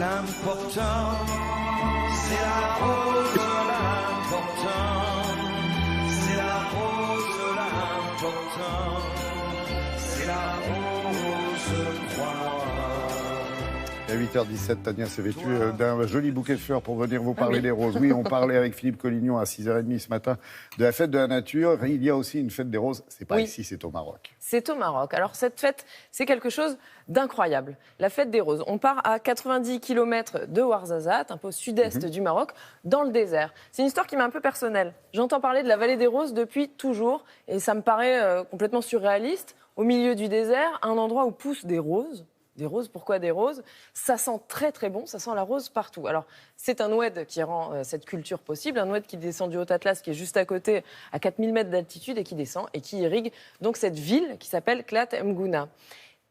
L'important, c'est la rose, l'important, c'est la rose, l'important, c'est la rose, crois-moi. À 8h17, Tania s'est vêtue d'un joli bouquet de fleurs pour venir vous parler des roses. Oui, on parlait avec Philippe Collignon à 6h30 ce matin de la fête de la nature. Il y a aussi une fête des roses. C'est pas ici, c'est au Maroc. C'est au Maroc. Alors cette fête, c'est quelque chose d'incroyable. La fête des roses. On part à 90 km de Ouarzazate, un peu au sud-est du Maroc, dans le désert. C'est une histoire qui m'est un peu personnelle. J'entends parler de la vallée des roses depuis toujours et ça me paraît complètement surréaliste. Au milieu du désert, un endroit où poussent des roses. Des roses, pourquoi des roses? Ça sent très très bon, ça sent la rose partout. Alors c'est un oued qui rend cette culture possible, un oued qui descend du Haut-Atlas, qui est juste à côté, à 4000 mètres d'altitude et qui descend et qui irrigue donc cette ville qui s'appelle Klat Mgouna.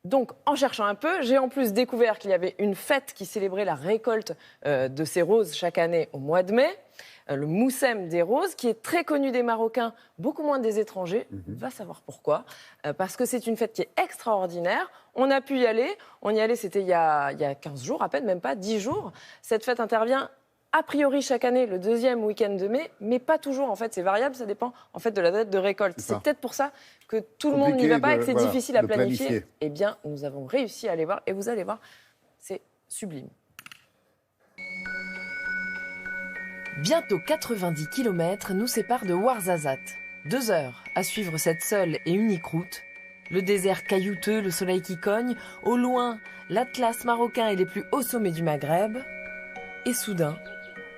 Donc en cherchant un peu, j'ai en plus découvert qu'il y avait une fête qui célébrait la récolte de ces roses chaque année au mois de mai. Le Moussem des roses, qui est très connu des Marocains, beaucoup moins des étrangers. Va savoir pourquoi. Parce que c'est une fête qui est extraordinaire. On a pu y aller. On y allait, c'était il y a 15 jours, à peine, même pas 10 jours. Cette fête intervient a priori chaque année, le deuxième week-end de mai, mais pas toujours. En fait, c'est variable, ça dépend en fait de la date de récolte. C'est peut-être pour ça que tout le monde n'y va pas et que c'est difficile à planifier. Eh bien, nous avons réussi à aller voir et vous allez voir, c'est sublime. Bientôt 90 km nous séparent de Ouarzazate. 2 heures à suivre cette seule et unique route. Le désert caillouteux, le soleil qui cogne, au loin, l'Atlas marocain et les plus hauts sommets du Maghreb. Et soudain,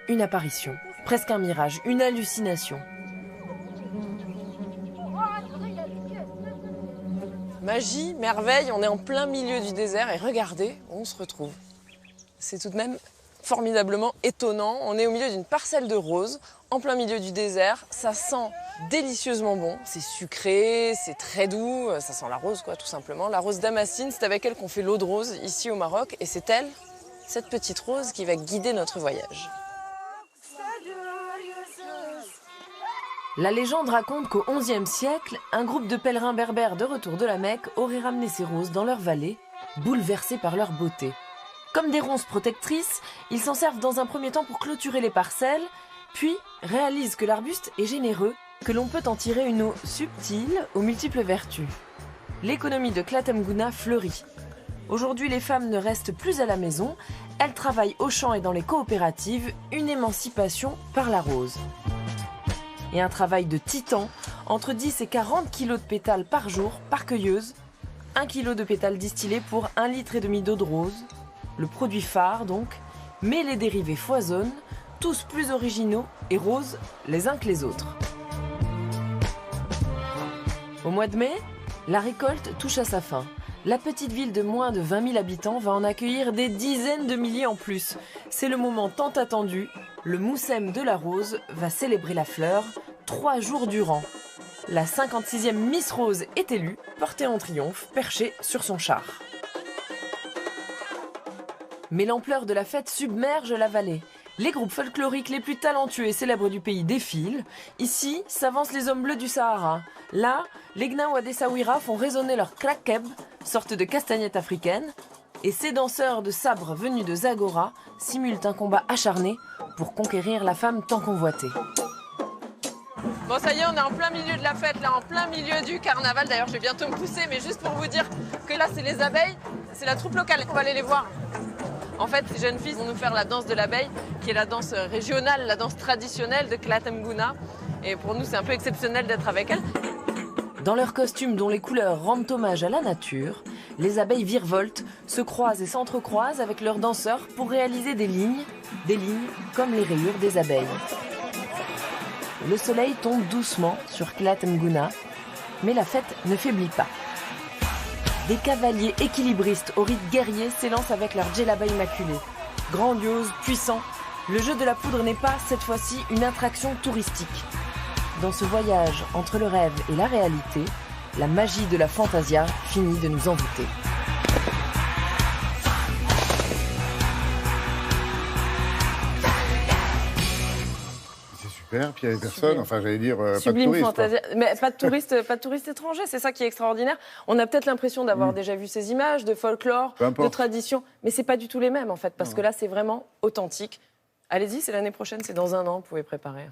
une apparition, presque un mirage, une hallucination. Magie, merveille, on est en plein milieu du désert et regardez où on se retrouve. C'est tout de même formidablement étonnant. On est au milieu d'une parcelle de roses, en plein milieu du désert. Ça sent délicieusement bon. C'est sucré, c'est très doux. Ça sent la rose, quoi, tout simplement. La rose damascine, c'est avec elle qu'on fait l'eau de rose ici au Maroc. Et c'est elle, cette petite rose, qui va guider notre voyage. La légende raconte qu'au XIe siècle, un groupe de pèlerins berbères de retour de la Mecque aurait ramené ces roses dans leur vallée, bouleversés par leur beauté. Comme des ronces protectrices, ils s'en servent dans un premier temps pour clôturer les parcelles, puis réalisent que l'arbuste est généreux, que l'on peut en tirer une eau subtile aux multiples vertus. L'économie de Klat Mgouna fleurit. Aujourd'hui, les femmes ne restent plus à la maison, elles travaillent au champ et dans les coopératives, une émancipation par la rose. Et un travail de titan, entre 10 et 40 kilos de pétales par jour, par cueilleuse, 1 kilo de pétales distillés pour 1,5 litre d'eau de rose, le produit phare donc, mais les dérivés foisonnent, tous plus originaux et roses les uns que les autres. Au mois de mai, la récolte touche à sa fin. La petite ville de moins de 20 000 habitants va en accueillir des dizaines de milliers en plus. C'est le moment tant attendu, le Moussem de la rose va célébrer la fleur 3 jours durant. La 56e Miss Rose est élue, portée en triomphe, perchée sur son char. Mais l'ampleur de la fête submerge la vallée. Les groupes folkloriques les plus talentueux et célèbres du pays défilent. Ici, s'avancent les hommes bleus du Sahara. Là, les Gnawa des Sawira font résonner leur krakeb, sorte de castagnette africaine. Et ces danseurs de sabre venus de Zagora simulent un combat acharné pour conquérir la femme tant convoitée. Bon, ça y est, on est en plein milieu de la fête, là, en plein milieu du carnaval. D'ailleurs, je vais bientôt me pousser, mais juste pour vous dire que là, c'est les abeilles, c'est la troupe locale. On va aller les voir. En fait, ces jeunes filles vont nous faire la danse de l'abeille, qui est la danse régionale, la danse traditionnelle de Klat Mgouna. Et pour nous, c'est un peu exceptionnel d'être avec elles. Dans leurs costumes dont les couleurs rendent hommage à la nature, les abeilles virevoltent, se croisent et s'entrecroisent avec leurs danseurs pour réaliser des lignes comme les rayures des abeilles. Le soleil tombe doucement sur Klat Mgouna, mais la fête ne faiblit pas. Des cavaliers équilibristes au rite guerrier s'élancent avec leur djellaba immaculé. Grandiose, puissant, le jeu de la poudre n'est pas, cette fois-ci, une attraction touristique. Dans ce voyage entre le rêve et la réalité, la magie de la fantasia finit de nous envoûter. super, puis il n'y avait personne, Sublime. enfin j'allais dire, pas de Sublime touristes. quoi. fantasia. Mais pas de touristes étrangers, c'est ça qui est extraordinaire. On a peut-être l'impression d'avoir déjà vu ces images de folklore, Peu importe. de tradition, mais c'est pas du tout les mêmes en fait, parce que là c'est vraiment authentique. Allez-y, c'est l'année prochaine, c'est dans un an, vous pouvez préparer.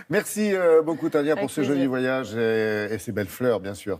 Merci beaucoup Tania pour Avec ce plaisir. joli voyage et ces belles fleurs, bien sûr.